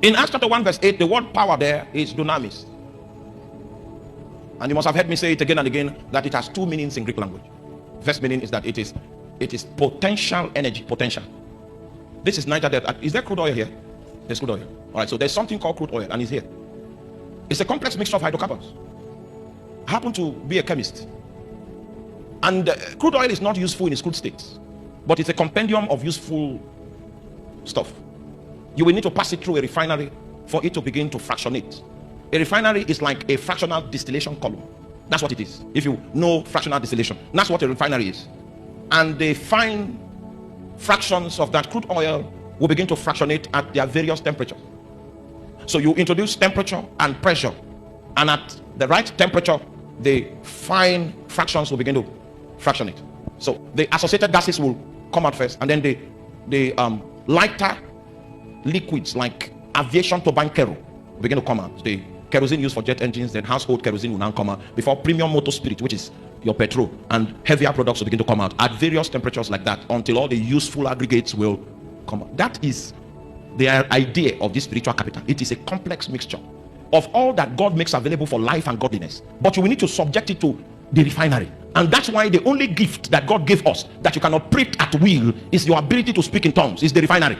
In Acts chapter 1 verse 8, the word power there is dunamis. And you must have heard me say it again and again that it has two meanings in Greek language. First meaning is that it is potential energy, potential. This is neither that. Is there crude oil here? There's crude oil. All right, so there's something called crude oil, and it's here. It's a complex mixture of hydrocarbons. I happen to be a chemist, and crude oil is not useful in its crude state, but it's a compendium of useful stuff. You will need to pass it through a refinery for it to begin to fractionate. A refinery is like a fractional distillation column. That's what it is. If you know fractional distillation, that's what a refinery is. And the fine fractions of that crude oil will begin to fractionate at their various temperatures. So you introduce temperature and pressure, and at the right temperature, the fine fractions will begin to fractionate. So the associated gases will come out first, and then the lighter liquids like aviation turbine kerosene will begin to come out. The kerosene used for jet engines, then household kerosene will now come out before premium motor spirit, which is your petrol, and heavier products will begin to come out at various temperatures like that until all the useful aggregates will come out. That is the idea of this spiritual capital. It is a complex mixture of all that God makes available for life and godliness, but you will need to subject it to the refinery. And that's why the only gift that God gave us that you can operate at will is your ability to speak in tongues. Is the refinery.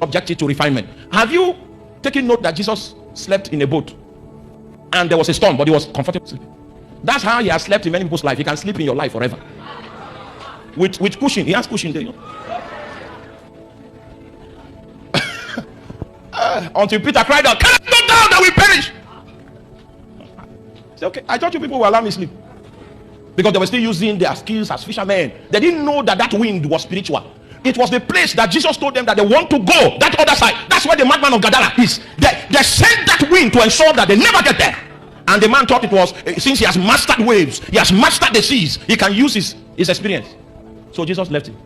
Subject it to refinement. Have you taken note that Jesus slept in a boat and there was a storm, but he was comfortable sleeping? That's how he has slept in many people's life. He can sleep in your life forever with cushion. He has cushion there, you know? Until Peter cried out, "Can I go down that we perish?" Say, okay, I thought you people will allow me sleep, because they were still using their skills as fishermen. They didn't know that that wind was spiritual. It was the place that Jesus told them that they want to go, that other side. That's where the madman of Gadara is. They sent that wind to ensure that they never get there. And the man thought it was, since he has mastered waves, he has mastered the seas, he can use his experience. So Jesus left him.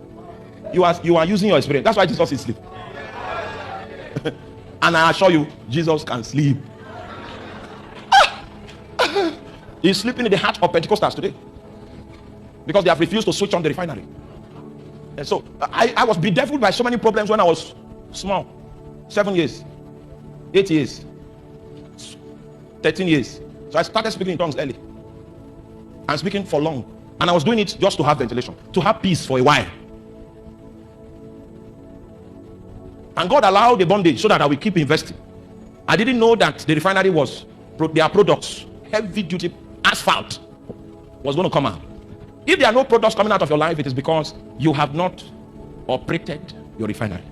You are using your experience. That's why Jesus is asleep. And I assure you, Jesus can sleep. He's sleeping in the heart of Pentecostals today, because they have refused to switch on the refinery. And so I was bedeviled by so many problems when I was small. 7 years, 8 years, 13 years. So I started speaking in tongues early and speaking for long. And I was doing it just to have ventilation, to have peace for a while. And God allowed the bondage so that I will keep investing. I didn't know that the refinery was, their products, heavy duty asphalt, was going to come out. If there are no products coming out of your life, it is because you have not operated your refinery.